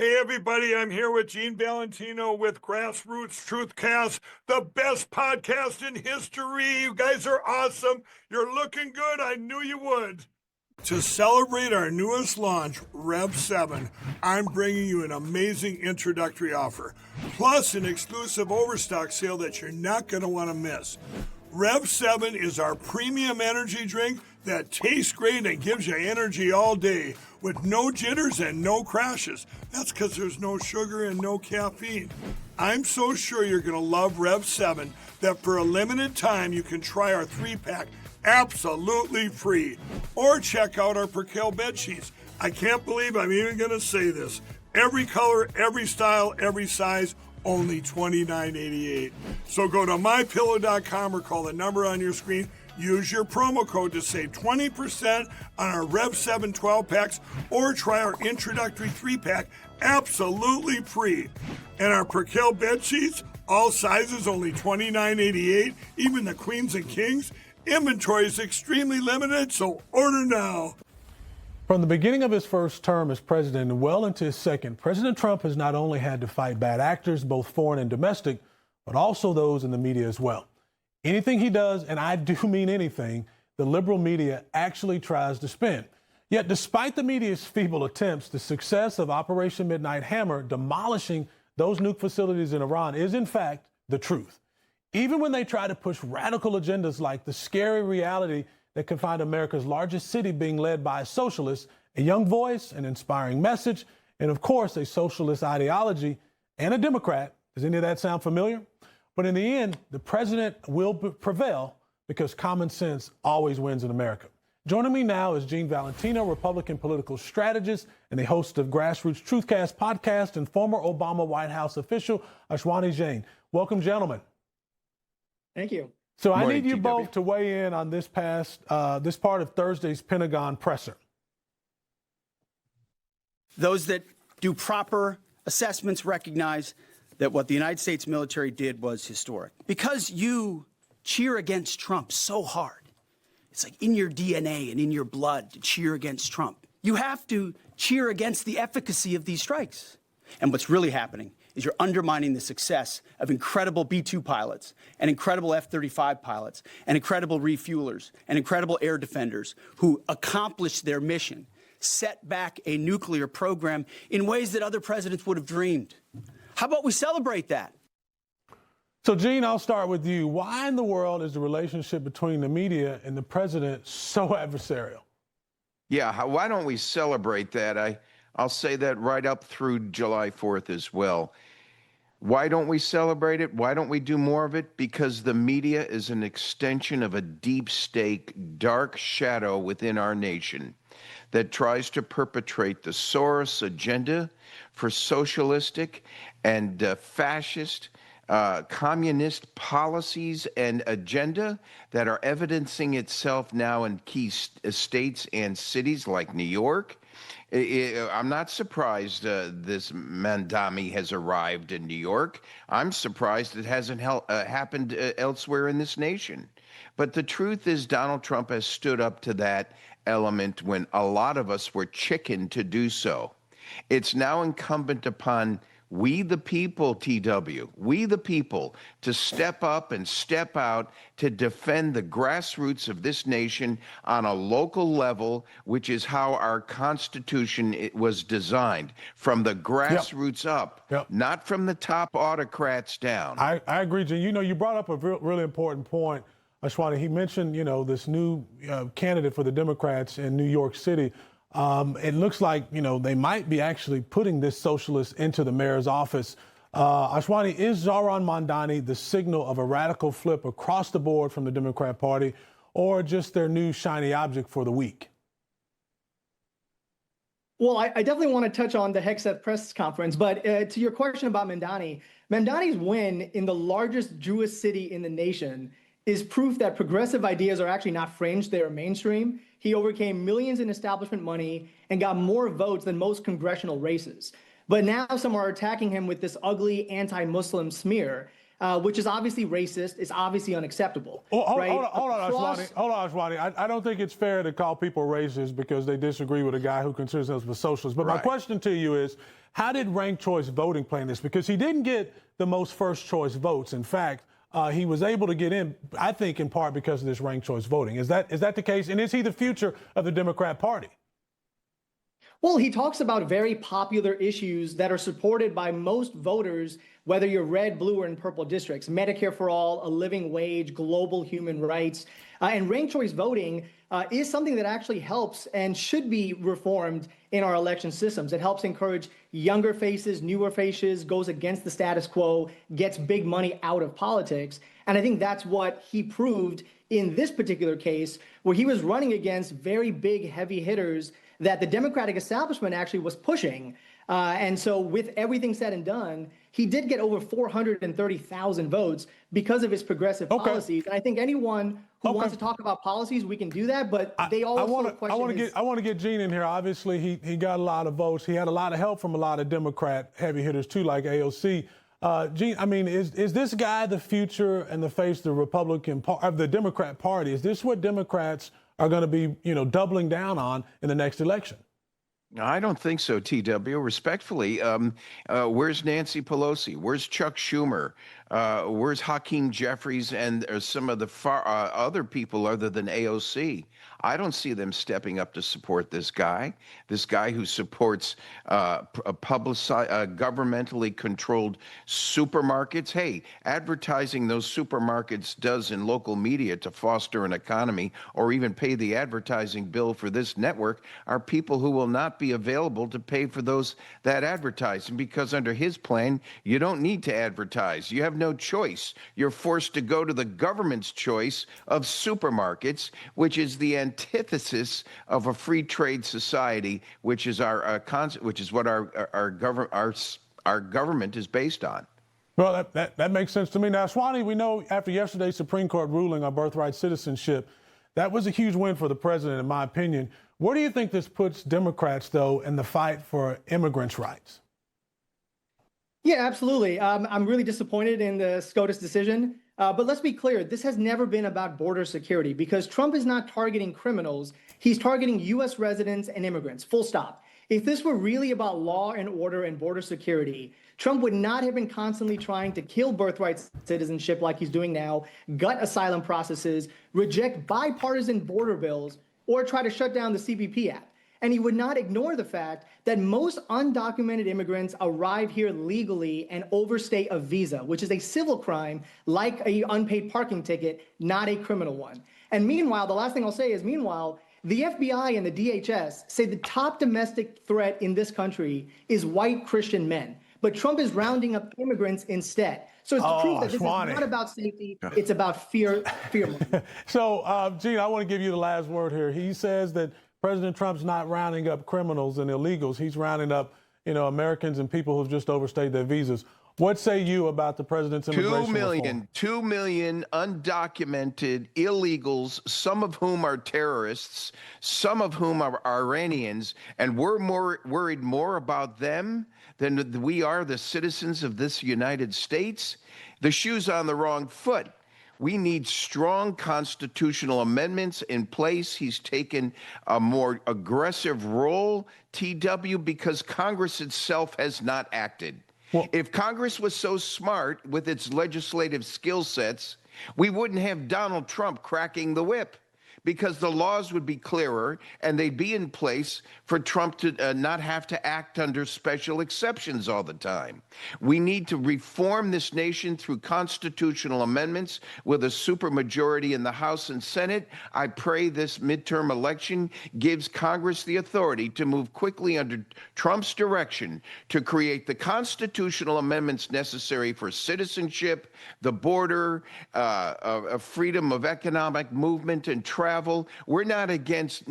Hey everybody, I'm here with Gene Valentino with Grassroots Truthcast, the best podcast in history. You guys are awesome. You're looking good. I knew you would. To celebrate our newest launch, Rev 7, I'm bringing you an amazing introductory offer, plus an exclusive overstock sale that you're not going to want to miss. Rev 7 is our premium energy drink that tastes great and gives you energy all day with no jitters and no crashes. That's because there's no sugar and no caffeine. I'm so sure you're going to love Rev 7 that for a limited time you can try our 3-pack absolutely free. Or check out our Percale bed sheets. I can't believe I'm even going to say this. Every color, every style, every size, only $29.88. So go to mypillow.com or call the number on your screen. Use your promo code to save 20% on our Rev 7 12-packs or try our introductory 3-pack absolutely free. And our Percale bed sheets, all sizes only $29.88, even the queens and kings. Inventory is extremely limited, so order now. From the beginning of his first term as president and well into his second, President Trump has not only had to fight bad actors, both foreign and domestic, but also those in the media as well. Anything he does, and I do mean anything, the liberal media actually tries to spin. Yet despite the media's feeble attempts, the success of Operation Midnight Hammer demolishing those nuke facilities in Iran is in fact the truth. Even when they try to push radical agendas like the scary reality that could find America's largest city being led by a socialist, a young voice, an inspiring message, and of course, a socialist ideology and a Democrat. Does any of that sound familiar? But in the end, the president will prevail because common sense always wins in America. Joining me now is Gene Valentino, Republican political strategist and the host of Grassroots Truthcast podcast, and former Obama White House official, Ashwani Jain. Welcome, gentlemen. Thank you. So I need you both to weigh in on this part of Thursday's Pentagon presser. Those that do proper assessments recognize that what the United States military did was historic. Because you cheer against Trump so hard, it's like in your DNA and in your blood to cheer against Trump. You have to cheer against the efficacy of these strikes. And what's really happening is you're undermining the success of incredible B-2 pilots and incredible F-35 pilots and incredible refuelers and incredible air defenders who accomplished their mission, set back a nuclear program in ways that other presidents would have dreamed. How about we celebrate that? So, Gene, I'll start with you. Why in the world is the relationship between the media and the president so adversarial? Yeah, why don't we celebrate that? I'll say that right up through July 4th as well. Why don't we celebrate it? Why don't we do more of it? Because the media is an extension of a deep state, dark shadow within our nation that tries to perpetrate the Soros agenda for socialistic and fascist communist policies and agenda that are evidencing itself now in key states and cities like New York. I'm not surprised this Mamdani has arrived in New York. I'm surprised it hasn't happened elsewhere in this nation. But the truth is Donald Trump has stood up to that element when a lot of us were chicken to do so. It's now incumbent upon we the people, TW, we the people, to step up and step out to defend the grassroots of this nation on a local level, which is how our Constitution was designed, from the grassroots up, not from the top autocrats down. I agree, Gene. You know, you brought up a really important point, Ashwani. He mentioned, you know, this new candidate for the Democrats in New York City. It looks like, you know, they might be actually putting this socialist into the mayor's office. Ashwani, is Zohran Mamdani the signal of a radical flip across the board from the Democrat Party, or just their new shiny object for the week? Well, I definitely want to touch on the Hegseth press conference, but to your question about Mamdani's win in the largest Jewish city in the nation is proof that progressive ideas are actually not fringe, they are mainstream. He overcame millions in establishment money and got more votes than most congressional races. But now some are attacking him with this ugly anti-Muslim smear, which is obviously racist, is obviously unacceptable. Hold on, Ashwani. I don't think it's fair to call people racist because they disagree with a guy who considers himself a socialist. But my question to you is, How did ranked choice voting play in this? Because he didn't get the most first choice votes. In fact, he was able to get in, I think, in part because of this ranked choice voting. Is that the case? And is he the future of the Democrat Party? Well, he talks about very popular issues that are supported by most voters, whether you're red, blue, or in purple districts: Medicare for all, a living wage, global human rights. And ranked choice voting is something that actually helps and should be reformed in our election systems. It helps encourage younger faces, newer faces, goes against the status quo, gets big money out of politics. And I think that's what he proved in this particular case, where he was running against very big, heavy hitters that the Democratic establishment actually was pushing. And so with everything said and done, he did get over 430,000 votes because of his progressive policies. And I think anyone who wants to talk about policies, we can do that, but they also question I want to get Gene in here. Obviously, he got a lot of votes. He had a lot of help from a lot of Democrat heavy hitters, too, like AOC. Gene, I mean, is this guy the future and the face of the of the Democrat Party? Is this what Democrats are going to be, doubling down on in the next election? I don't think so, TW. Respectfully, where's Nancy Pelosi? Where's Chuck Schumer? Where's Hakeem Jeffries and some of the other people other than AOC? I don't see them stepping up to support this guy who supports governmentally controlled supermarkets. Hey, advertising those supermarkets does in local media to foster an economy or even pay the advertising bill for this network are people who will not be available to pay for that advertising, because under his plan, you don't need to advertise. You have no choice. You're forced to go to the government's choice of supermarkets, which is the antithesis of a free trade society, which is what our government is based on. Well, that makes sense to me. Now, Swanee, we know after yesterday's Supreme Court ruling on birthright citizenship, that was a huge win for the president, in my opinion. Where do you think this puts Democrats, though, in the fight for immigrants' rights? Yeah, absolutely. I'm really disappointed in the SCOTUS decision. But let's be clear, this has never been about border security, because Trump is not targeting criminals. He's targeting U.S. residents and immigrants, full stop. If this were really about law and order and border security, Trump would not have been constantly trying to kill birthright citizenship like he's doing now, gut asylum processes, reject bipartisan border bills, or try to shut down the CBP Act. And he would not ignore the fact that most undocumented immigrants arrive here legally and overstay a visa, which is a civil crime like an unpaid parking ticket, not a criminal one. And meanwhile, the last thing I'll say is, the FBI and the DHS say the top domestic threat in this country is white Christian men. But Trump is rounding up immigrants instead. So it's to prove that this is not about safety, it's about fear. So, Gene, I want to give you the last word here. He says that President Trump's not rounding up criminals and illegals. He's rounding up, Americans and people who've just overstayed their visas. What say you about the president's immigration reform? 2 million undocumented illegals, some of whom are terrorists, some of whom are Iranians, and we're worried more about them than we are the citizens of this United States? The shoe's on the wrong foot. We need strong constitutional amendments in place. He's taken a more aggressive role, TW, because Congress itself has not acted. Well, if Congress was so smart with its legislative skill sets, we wouldn't have Donald Trump cracking the whip, because the laws would be clearer and they'd be in place for Trump to not have to act under special exceptions all the time. We need to reform this nation through constitutional amendments with a supermajority in the House and Senate. I pray this midterm election gives Congress the authority to move quickly under Trump's direction to create the constitutional amendments necessary for citizenship, the border, freedom of economic movement and travel. We're not against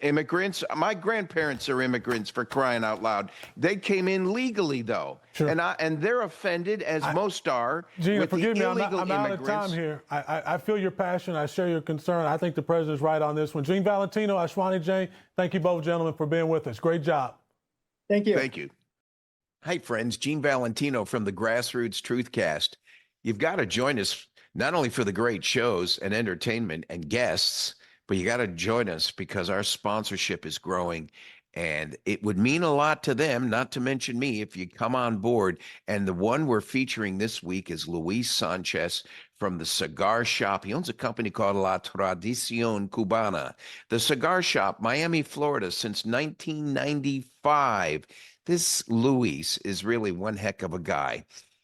immigrants. My grandparents are immigrants, for crying out loud. They came in legally, though. Sure. And they're offended, as most are. Gina, forgive me, I'm out of time here. I feel your passion. I share your concern. I think the president's right on this one. Gene Valentino, Ashwani Jain, thank you both, gentlemen, for being with us. Great job. Thank you. Thank you. Hi, friends. Gene Valentino from the Grassroots Truthcast. You've got to join us not only for the great shows and entertainment and guests, but you got to join us because our sponsorship is growing And it would mean a lot to them, not to mention me, if you come on board. And the one we're featuring this week is Luis Sanchez from the Cigar Shop. He owns a company called La Tradición Cubana. The Cigar Shop, Miami, Florida, since 1995. This Luis is really one heck of a guy.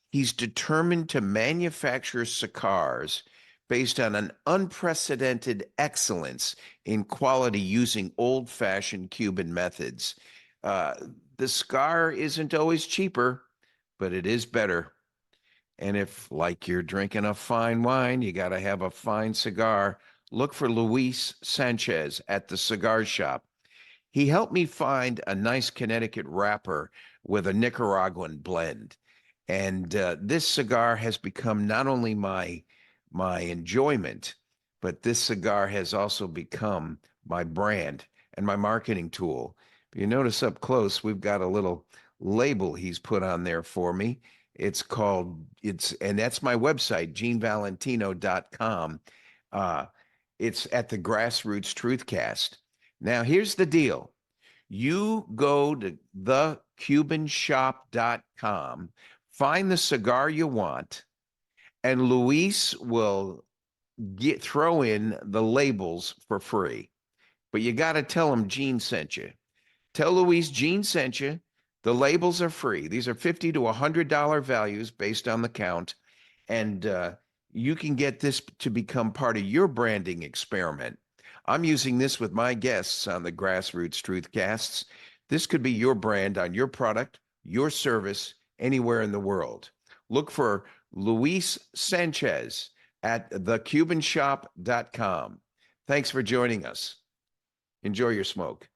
He's determined to manufacture cigars based on an unprecedented excellence in quality using old-fashioned Cuban methods. The cigar isn't always cheaper, but it is better. And if, like you're drinking a fine wine, you got to have a fine cigar, look for Luis Sanchez at the Cigar Shop. He helped me find a nice Connecticut wrapper with a Nicaraguan blend. And this cigar has become not only my enjoyment, but this cigar has also become my brand and my marketing tool. If you notice up close, we've got a little label he's put on there for me. And that's my website, genevalentino.com. It's at the Grassroots Truthcast. Now, here's the deal. You go to thecubanshop.com, find the cigar you want, and Luis will throw in the labels for free. But you got to tell him Gene sent you. Tell Luis Gene sent you. The labels are free. These are $50 to $100 values based on the count. And you can get this to become part of your branding experiment. I'm using this with my guests on the Grassroots Truthcasts. This could be your brand on your product, your service, anywhere in the world. Look for Luis Sanchez at thecubanshop.com. Thanks for joining us. Enjoy your smoke.